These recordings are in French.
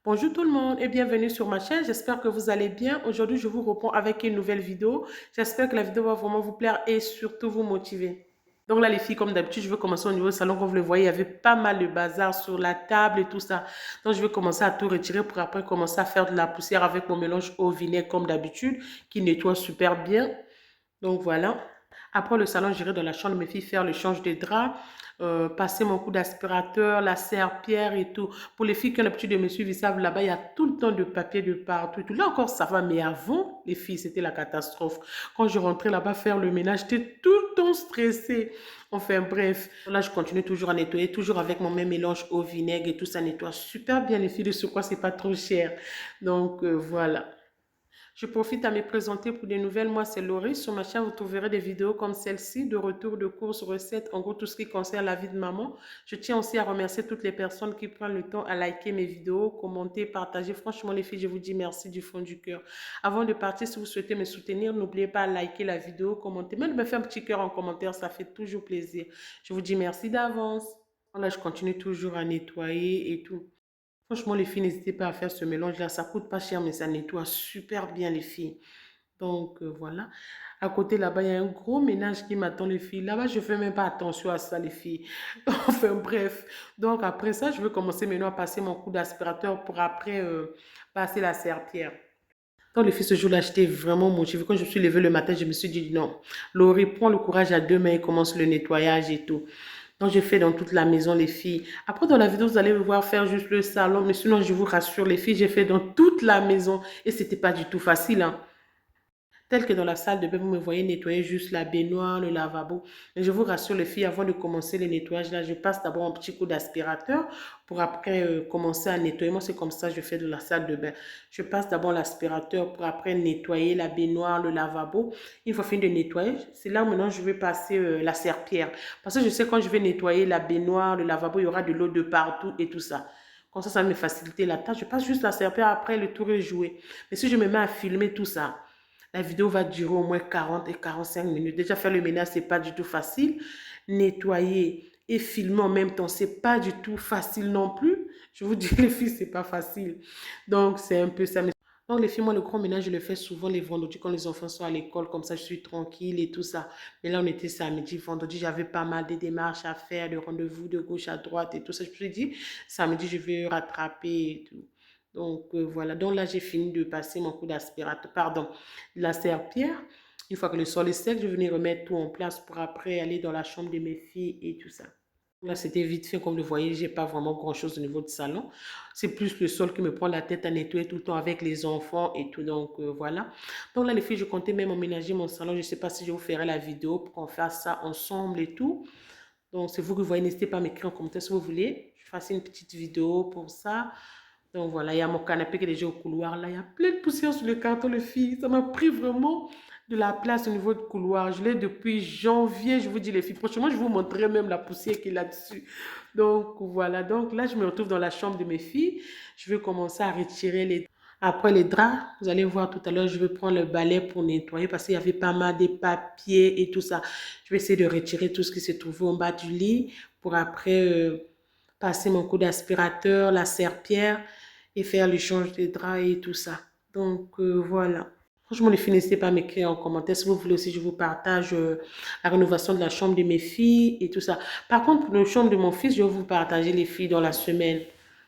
Bonjour tout le monde et bienvenue sur ma chaîne. J'espère que vous allez bien. Aujourd'hui, je vous réponds avec une nouvelle vidéo. J'espère que la vidéo va vraiment vous plaire et surtout vous motiver. Donc là, les filles, comme d'habitude, je vais commencer au niveau du salon. Comme vous le voyez, il y avait pas mal de bazar sur la table et tout ça. Donc, je vais commencer à tout retirer pour après commencer à faire de la poussière avec mon mélange au vinaigre comme d'habitude, qui nettoie super bien. Donc voilà. Après le salon, j'irai dans la chambre de mes filles faire le change de drap, passer mon coup d'aspirateur, la serpillère et tout. Pour les filles qui ont l'habitude de me suivre, ils savent, là-bas, il y a tout le temps de papier de partout et tout. Là encore, ça va, mais avant, les filles, c'était la catastrophe. Quand je rentrais là-bas faire le ménage, j'étais tout le temps stressée. Enfin bref, là, je continue toujours à nettoyer, toujours avec mon même mélange au vinaigre et tout, ça nettoie super bien les filles. De ce quoi, c'est pas trop cher. Donc voilà. Je profite à me présenter pour des nouvelles. Moi, c'est Laurie. Sur ma chaîne, vous trouverez des vidéos comme celle-ci, de retour de courses, recettes, en gros, tout ce qui concerne la vie de maman. Je tiens aussi à remercier toutes les personnes qui prennent le temps à liker mes vidéos, commenter, partager. Franchement, les filles, je vous dis merci du fond du cœur. Avant de partir, si vous souhaitez me soutenir, n'oubliez pas à liker la vidéo, commenter. Même de me faire un petit cœur en commentaire, ça fait toujours plaisir. Je vous dis merci d'avance. Là, je continue toujours à nettoyer et tout. Franchement, les filles, n'hésitez pas à faire ce mélange-là. Ça coûte pas cher, mais ça nettoie super bien, les filles. Donc, voilà. À côté, là-bas, il y a un gros ménage qui m'attend, les filles. Là-bas, je fais même pas attention à ça, les filles. Enfin, bref. Donc, après ça, je vais commencer maintenant à passer mon coup d'aspirateur pour après passer la serpillère. Donc, les filles, ce jour-là, j'étais vraiment motivée. Quand je me suis levée le matin, je me suis dit, non, Laurie, prends le courage à deux mains et commence le nettoyage et tout. Donc, j'ai fait dans toute la maison, les filles. Après, dans la vidéo, vous allez me voir faire juste le salon. Mais sinon, je vous rassure, les filles, j'ai fait dans toute la maison. Et c'était pas du tout facile, hein. Tel que dans la salle de bain, vous me voyez nettoyer juste la baignoire, le lavabo. Mais je vous rassure, les filles, avant de commencer le nettoyage, là, je passe d'abord un petit coup d'aspirateur pour après commencer à nettoyer. Moi, c'est comme ça que je fais de la salle de bain. Je passe d'abord l'aspirateur pour après nettoyer la baignoire, le lavabo. Une fois fini de nettoyer, c'est là maintenant je vais passer la serpillère. Parce que je sais quand je vais nettoyer la baignoire, le lavabo, il y aura de l'eau de partout et tout ça. Comme ça va me faciliter la tâche. Je passe juste la serpillère, après le tour est joué. Mais si je me mets à filmer tout ça, la vidéo va durer au moins 40 et 45 minutes. Déjà, faire le ménage, c'est pas du tout facile. Nettoyer et filmer en même temps, c'est pas du tout facile non plus. Je vous dis, les filles, c'est pas facile. Donc, c'est un peu ça. Donc, les filles, moi, le grand ménage, je le fais souvent les vendredis quand les enfants sont à l'école. Comme ça, je suis tranquille et tout ça. Mais là, on était samedi, vendredi, j'avais pas mal de démarches à faire, de rendez-vous de gauche à droite et tout ça. Je me suis dit, samedi, je vais rattraper et tout. Donc, voilà. Donc, là, j'ai fini de passer mon coup d'aspirateur, pardon, la serpillère. Une fois que le sol est sec, je venais remettre tout en place pour après aller dans la chambre de mes filles et tout ça. Là, c'était vite fait, comme vous le voyez, j'ai pas vraiment grand-chose au niveau du salon. C'est plus le sol qui me prend la tête à nettoyer tout le temps avec les enfants et tout. Donc, voilà. Donc là, les filles, je comptais même emménager mon salon. Je ne sais pas si je vous ferai la vidéo pour qu'on fasse ça ensemble et tout. Donc, c'est vous que vous voyez. N'hésitez pas à m'écrire en commentaire si vous voulez. Je fasse une petite vidéo pour ça. Donc, voilà. Il y a mon canapé qui est déjà au couloir. Là, il y a plein de poussière sur le carton, les filles. Ça m'a pris vraiment de la place au niveau du couloir. Je l'ai depuis janvier, je vous dis les filles. Prochainement, je vous montrerai même la poussière qui est là-dessus. Donc, voilà. Donc, là, je me retrouve dans la chambre de mes filles. Je vais commencer à retirer les... Après les draps, vous allez voir tout à l'heure, je vais prendre le balai pour nettoyer parce qu'il y avait pas mal de papiers et tout ça. Je vais essayer de retirer tout ce qui se trouvait en bas du lit pour après passer mon coup d'aspirateur, la serpillère et faire l'échange des draps et tout ça. Donc, voilà. Franchement, les filles, n'hésitez pas à m'écrire en commentaire. Si vous voulez aussi, je vous partage la rénovation de la chambre de mes filles et tout ça. Par contre, pour la chambre de mon fils, je vais vous partager les filles dans la semaine.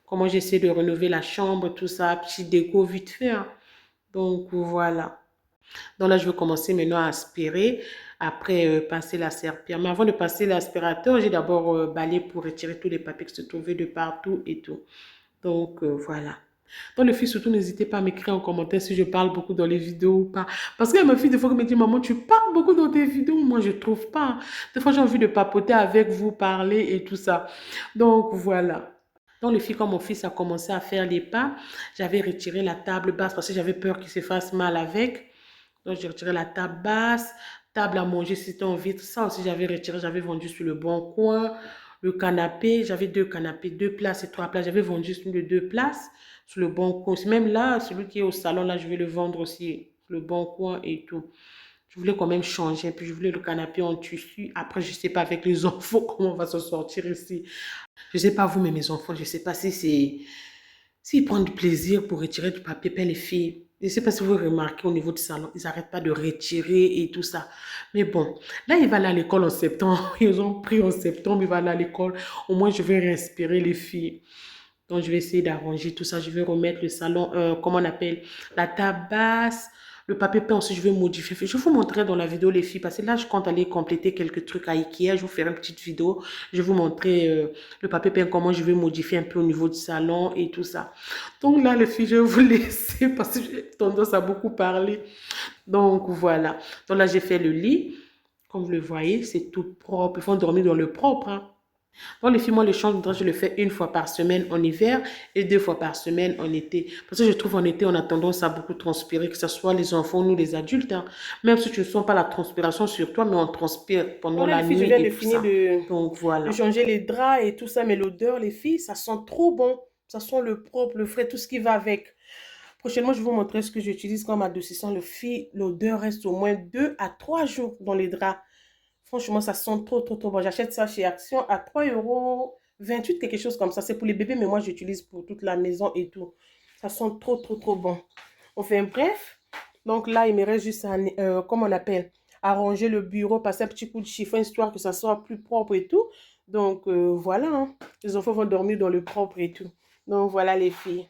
Comment j'essaie de rénover la chambre, tout ça. Petit déco vite fait, hein. Donc, voilà. Donc là, je vais commencer maintenant à aspirer. Après, passer la serpillère. Mais avant de passer l'aspirateur, j'ai d'abord balayé pour retirer tous les papiers qui se trouvaient de partout et tout. Donc, voilà. Donc, les filles, surtout, n'hésitez pas à m'écrire en commentaire si je parle beaucoup dans les vidéos ou pas. Parce qu'il y a ma fille, des fois, qui me dit, maman, tu parles beaucoup dans tes vidéos. Moi, je ne trouve pas. Des fois, j'ai envie de papoter avec vous, parler et tout ça. Donc, voilà. Donc, les filles, quand mon fils a commencé à faire les pas, j'avais retiré la table basse parce que j'avais peur qu'il se fasse mal avec. Donc, j'ai retiré la table basse, table à manger, c'était en vitre. Ça aussi, j'avais retiré, j'avais vendu sur le bon coin. Le canapé, j'avais deux canapés, deux places et trois places. J'avais vendu celui de deux places sur le bon coin. Même là, celui qui est au salon, là, je vais le vendre aussi sur le bon coin et tout. Je voulais quand même changer. Puis, je voulais le canapé en tissu. Après, je ne sais pas avec les enfants comment on va se sortir ici. Je ne sais pas vous, mais mes enfants, je ne sais pas si c'est S'ils prennent du plaisir pour retirer du papier peint, les filles, je ne sais pas si vous remarquez au niveau du salon, ils n'arrêtent pas de retirer et tout ça. Mais bon, là, il va aller à l'école en septembre. Ils ont pris en septembre, il va aller à l'école. Au moins, je vais respirer les filles. Donc, je vais essayer d'arranger tout ça. Je vais remettre le salon, comment on appelle, la tabasse, le papier peint aussi, je vais modifier. Je vous montrerai dans la vidéo, les filles, parce que là, je compte aller compléter quelques trucs à Ikea. Je vous ferai une petite vidéo. Je vais vous montrer le papier peint, comment je vais modifier un peu au niveau du salon et tout ça. Donc là, les filles, je vais vous laisser parce que j'ai tendance à beaucoup parler. Donc, voilà. Donc là, j'ai fait le lit. Comme vous le voyez, c'est tout propre. Ils vont dormir dans le propre, hein. Bon, les filles, moi, le change de drap, je le fais une fois par semaine en hiver et 2 fois par semaine en été. Parce que je trouve en été, on a tendance à beaucoup transpirer, que ce soit les enfants ou les adultes, hein. Même si tu ne sens pas la transpiration sur toi, mais on transpire pendant Voilà, les la filles, je nuit viens et de tout finir ça. Donc, de voilà. changer les draps et tout ça, mais l'odeur, les filles, ça sent trop bon. Ça sent le propre, le frais, tout ce qui va avec. Prochainement, je vais vous montrer ce que j'utilise comme adoucissant. Le fille, l'odeur reste au moins 2 à 3 jours dans les draps. Franchement, ça sent trop, trop, trop bon. J'achète ça chez Action à 3,28 €, quelque chose comme ça. C'est pour les bébés, mais moi, j'utilise pour toute la maison et tout. Ça sent trop, trop, trop bon. Enfin, bref. Donc là, il me reste juste à, comment on appelle, arranger le bureau, passer un petit coup de chiffon, histoire que ça soit plus propre et tout. Donc, voilà, hein. Les enfants vont dormir dans le propre et tout. Donc, voilà les filles.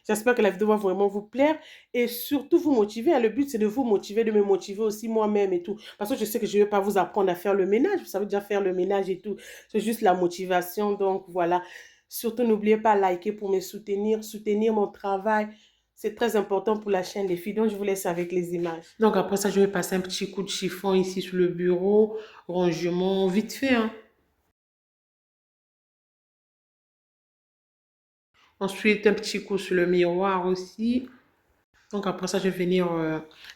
J'espère que la vidéo va vraiment vous plaire et surtout vous motiver, hein. Le but, c'est de vous motiver, de me motiver aussi moi-même et tout. Parce que je sais que je ne vais pas vous apprendre à faire le ménage. Vous savez déjà faire le ménage et tout. C'est juste la motivation. Donc, voilà. Surtout, n'oubliez pas de liker pour me soutenir, soutenir mon travail. C'est très important pour la chaîne des filles. Donc, je vous laisse avec les images. Donc, après ça, je vais passer un petit coup de chiffon ici sur le bureau. Rangement vite fait, hein. Ensuite, un petit coup sur le miroir aussi. Donc après ça, je vais venir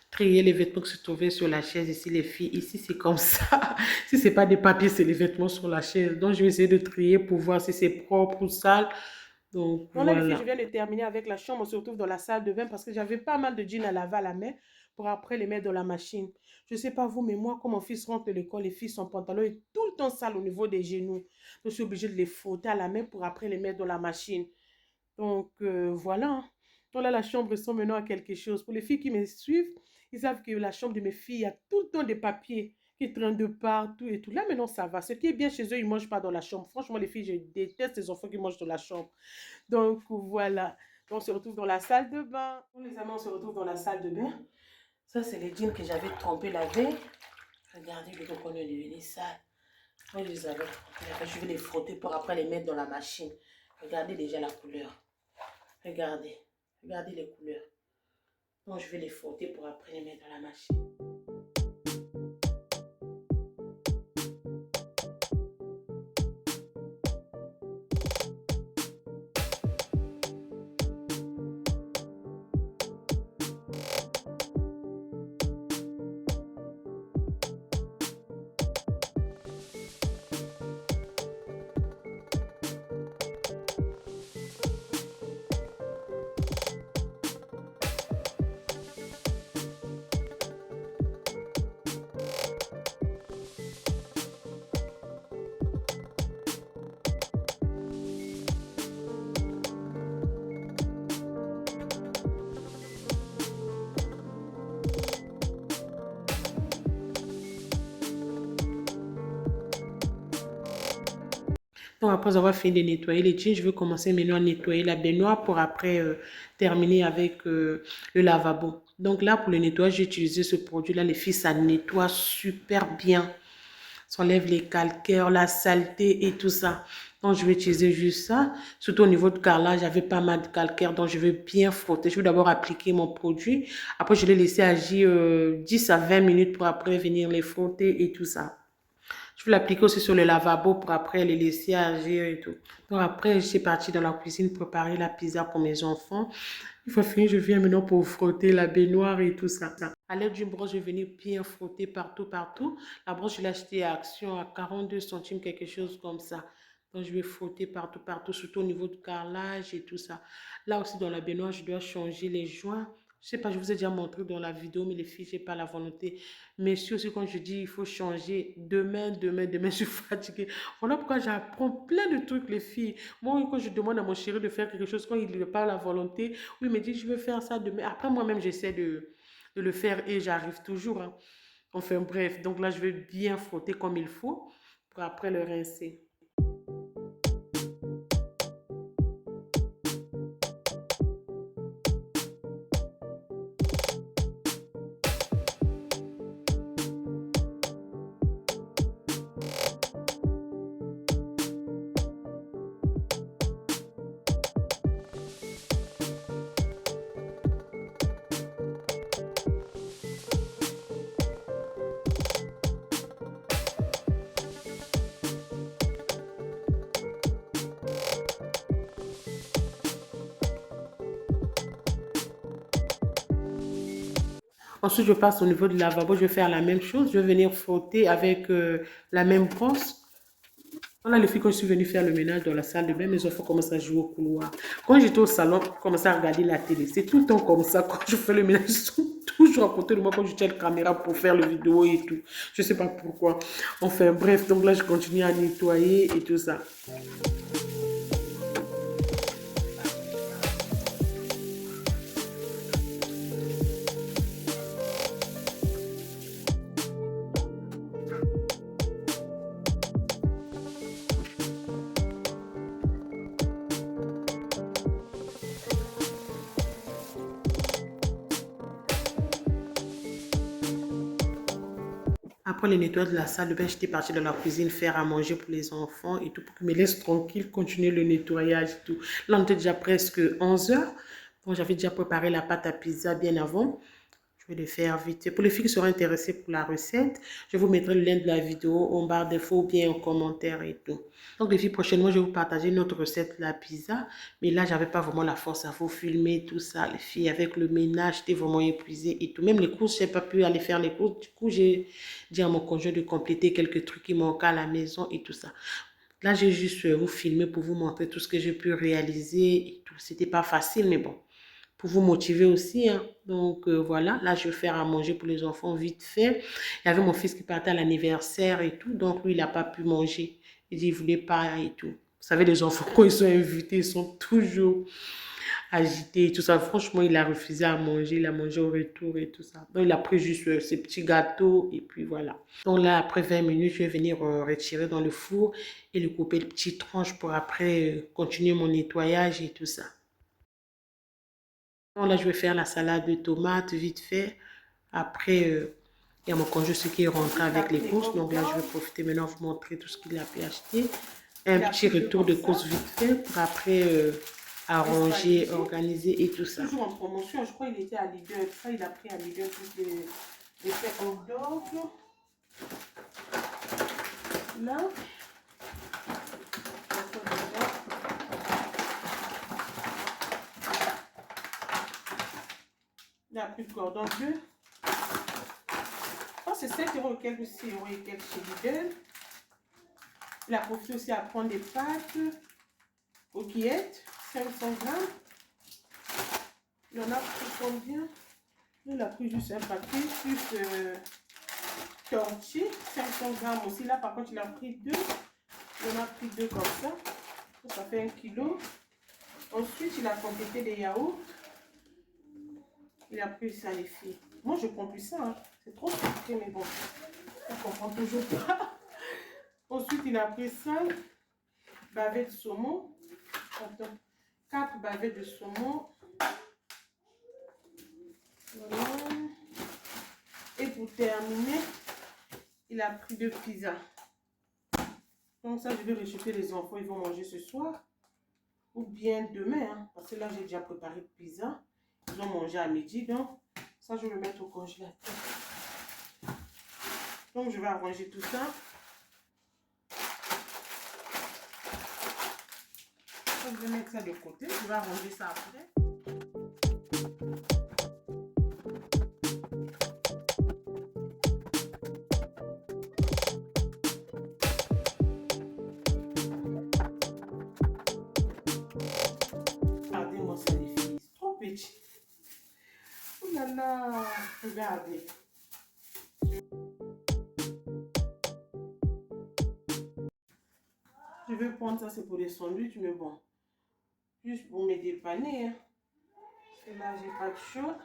trier les vêtements qui se trouvaient sur la chaise ici, les filles. Ici, c'est comme ça. Si c'est pas des papiers, c'est les vêtements sur la chaise. Donc je vais essayer de trier pour voir si c'est propre ou sale. Donc Donc là, les filles, je voilà. viens de terminer avec la chambre. On se retrouve dans la salle de bain parce que j'avais pas mal de jeans à laver à la main pour après les mettre dans la machine. Je sais pas vous, mais moi, quand mon fils rentre de l'école, les filles, son pantalon est tout le temps sale au niveau des genoux. Donc, je suis obligée de les frotter à la main pour après les mettre dans la machine. Donc, voilà, hein. Donc là, la chambre ressemble maintenant à quelque chose. Pour les filles qui me suivent, ils savent que la chambre de mes filles, il y a tout le temps des papiers qui traînent de partout et tout. Là, maintenant, ça va. Ce qui est bien chez eux, ils ne mangent pas dans la chambre. Franchement, les filles, je déteste les enfants qui mangent dans la chambre. Donc, voilà. Donc, on se retrouve dans la salle de bain. Bon, les amis, on se retrouve dans la salle de bain. Ça, c'est les jeans que j'avais trompés la veille. Regardez le dos qu'on est devenu sale. Moi, je les avais trompés la veille. Je vais les frotter pour après les mettre dans la machine. Regardez déjà la couleur. Regardez. Regardez les couleurs. Donc, je vais les frotter pour après les mettre dans la machine. Donc, après avoir fini de nettoyer les jeans, je vais commencer maintenant à nettoyer la baignoire pour après terminer avec le lavabo. Donc là, pour le nettoyage, j'ai utilisé ce produit-là. Les filles, ça nettoie super bien. Ça enlève les calcaires, la saleté et tout ça. Donc, je vais utiliser juste ça. Surtout au niveau de carrelage, j'avais pas mal de calcaire. Donc, je vais bien frotter. Je vais d'abord appliquer mon produit. Après, je vais laisser agir 10 à 20 minutes pour après venir les frotter et tout ça. Je vais l'appliquer aussi sur le lavabo pour après les laisser agir et tout. Donc après, je suis partie dans la cuisine préparer la pizza pour mes enfants. Une fois fini, je viens maintenant pour frotter la baignoire et tout ça. À l'aide d'une brosse, je vais venir bien frotter partout, partout. La brosse, je l'ai achetée à Action à 42 centimes, quelque chose comme ça. Donc, je vais frotter partout, partout, surtout au niveau du carrelage et tout ça. Là aussi, dans la baignoire, je dois changer les joints. Je sais pas, je vous ai déjà montré dans la vidéo, mais les filles, j'ai pas la volonté. Mais si aussi, quand je dis, il faut changer demain, je suis fatiguée. Voilà pourquoi j'apprends plein de trucs, les filles. Moi, quand je demande à mon chéri de faire quelque chose, quand il n'a pas la volonté, oui, il me dit, je veux faire ça demain. Après, moi-même, j'essaie de le faire et j'arrive toujours, hein. Enfin, bref. Donc là, je vais bien frotter comme il faut pour après le rincer. Ensuite, je passe au niveau du lavabo. Je vais faire la même chose. Je vais venir frotter avec la même brosse. Voilà les filles, quand je suis venue faire le ménage dans la salle de bain, mes enfants commencent à jouer au couloir. Quand j'étais au salon, ils commençaient à regarder la télé. C'est tout le temps comme ça. Quand je fais le ménage, ils sont toujours à côté de moi quand je tiens la caméra pour faire le vidéo et tout. Je ne sais pas pourquoi. Enfin, bref, donc là, je continue à nettoyer et tout ça. Après le nettoyage de la salle de bain, j'étais partie dans la cuisine faire à manger pour les enfants et tout, pour qu'ils me laissent tranquille, continuer le nettoyage et tout. Là, on était déjà presque 11 heures. Bon, j'avais déjà préparé la pâte à pizza bien avant. Je vais le faire vite. Pour les filles qui seront intéressées pour la recette, je vous mettrai le lien de la vidéo en barre d'infos ou bien en commentaire et tout. Donc les filles, prochainement, je vais vous partager une autre recette de la pizza. Mais là, j'avais pas vraiment la force à vous filmer tout ça. Les filles, avec le ménage, j'étais vraiment épuisée et tout. Même les courses, je n'ai pas pu aller faire les courses. Du coup, j'ai dit à mon conjoint de compléter quelques trucs qui manquaient à la maison et tout ça. Là, j'ai juste vous filmer pour vous montrer tout ce que j'ai pu réaliser et tout. C'était pas facile, mais bon, pour vous motiver aussi, hein. Donc voilà, là je vais faire à manger pour les enfants vite fait. Il y avait mon fils qui partait à l'anniversaire et tout, donc lui il n'a pas pu manger. Il dit il voulait pas et tout. Vous savez, les enfants quand ils sont invités, ils sont toujours agités et tout ça. Franchement, il a refusé à manger, il a mangé au retour et tout ça. Donc il a pris juste ses petits gâteaux et puis voilà. Donc là, après 20 minutes, je vais venir retirer dans le four et le couper de petites tranches pour après continuer mon nettoyage et tout ça. Donc là, je vais faire la salade de tomates vite fait. Après, il y a mon conjoint qui est rentré avec les courses. Donc là, je vais profiter maintenant de vous montrer tout ce qu'il a pu acheter. Un petit retour de courses vite fait pour après arranger, organiser et tout ça. Toujours en promotion, je crois qu'il était à Lidl. Ça, il a pris à Lidl tous les faits en d'ordre. Là. Il a pris le cordon bleu. Oh, c'est 7 € et quelques, 6 € et quelques chez Lidl. Il a profité aussi à prendre des pâtes coquillettes, 500 grammes. Il en a pris combien? Il a pris juste un paquet, plus tortillé, 500 grammes aussi. Là, par contre, il a pris deux. Il en a pris deux comme ça. Ça fait 1 kg. Ensuite, il a complété les yaourts. Il a pris ça, les filles. Moi, je prends plus ça. Hein. C'est trop sucré, mais bon. On ne comprend toujours pas. Ensuite, il a pris 5 bavettes de saumon. Attends. 4 bavettes de saumon. Voilà. Et pour terminer, il a pris 2 pizzas. Donc ça, je vais réchauffer les enfants. Ils vont manger ce soir. Ou bien demain. Hein, parce que là, j'ai déjà préparé le pizza. Ils ont mangé à midi. Donc, ça, je vais le mettre au congélateur. Donc, je vais arranger tout ça. Donc, je vais mettre ça de côté. Je vais arranger ça après. Regardez-moi ça, les filles. C'est trop petit. là là, regardez. Je vais prendre ça, c'est pour les sandwichs, mais bon, juste pour me dépanner. Hein. Et là, j'ai pas de chaud.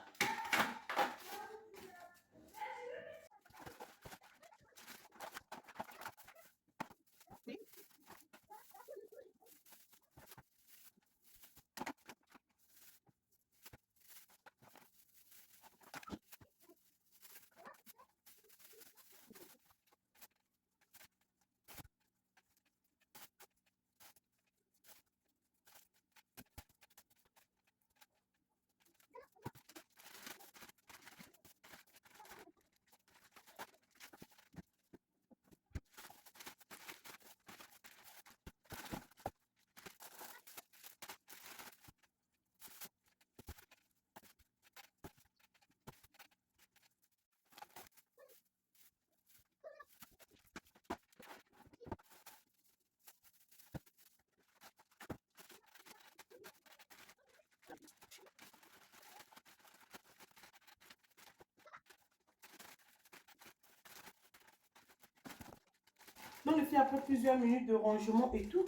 Donc, le fait après plusieurs minutes de rangement et tout.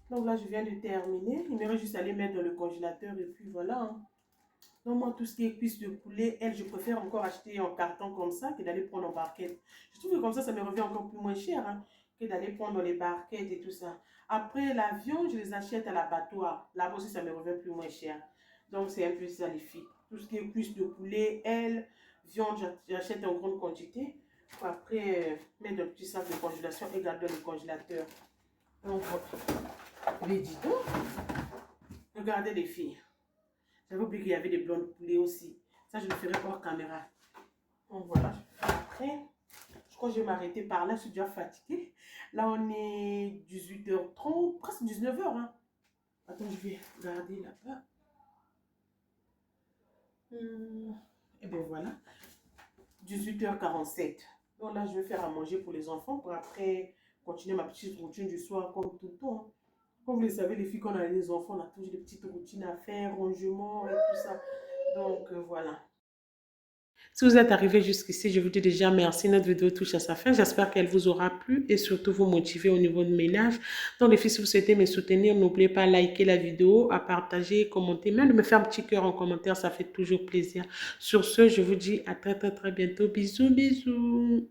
Donc là, je viens de terminer. Il me reste juste à les mettre dans le congélateur et puis voilà. Hein. Donc moi, tout ce qui est cuisse de poulet, elle, je préfère encore acheter en carton comme ça que d'aller prendre en barquette. Je trouve que comme ça me revient encore plus moins cher hein, que d'aller prendre dans les barquettes et tout ça. Après, la viande, je les achète à l'abattoir. Là aussi, ça me revient plus moins cher. Donc c'est un peu ça les filles. Tout ce qui est cuisse de poulet, elle, viande, j'achète en grande quantité. Après, mettre dans le petit sac de congélation et garder dans le congélateur. Donc, mais dis donc, regardez les filles. J'avais oublié qu'il y avait des blancs de poulet aussi. Ça, je le ferai hors caméra. Donc voilà, après, je crois que je vais m'arrêter par là. Je suis déjà fatiguée. Là, on est 18h30, presque 19h. Hein. Attends, je vais regarder là-bas. Et bien voilà, 18h47. Donc là, je vais faire à manger pour les enfants pour après continuer ma petite routine du soir comme tout le temps. Hein. Comme vous le savez, les filles, quand on a les enfants, on a toujours des petites routines à faire, rangement et tout ça. Donc, voilà. Si vous êtes arrivé jusqu'ici, je vous dis déjà merci. Notre vidéo touche à sa fin. J'espère qu'elle vous aura plu et surtout vous motiver au niveau de ménage. Donc, les filles, si vous souhaitez me soutenir, n'oubliez pas à liker la vidéo, à partager, commenter, même de me faire un petit cœur en commentaire. Ça fait toujours plaisir. Sur ce, je vous dis à très, très, très bientôt. Bisous, bisous.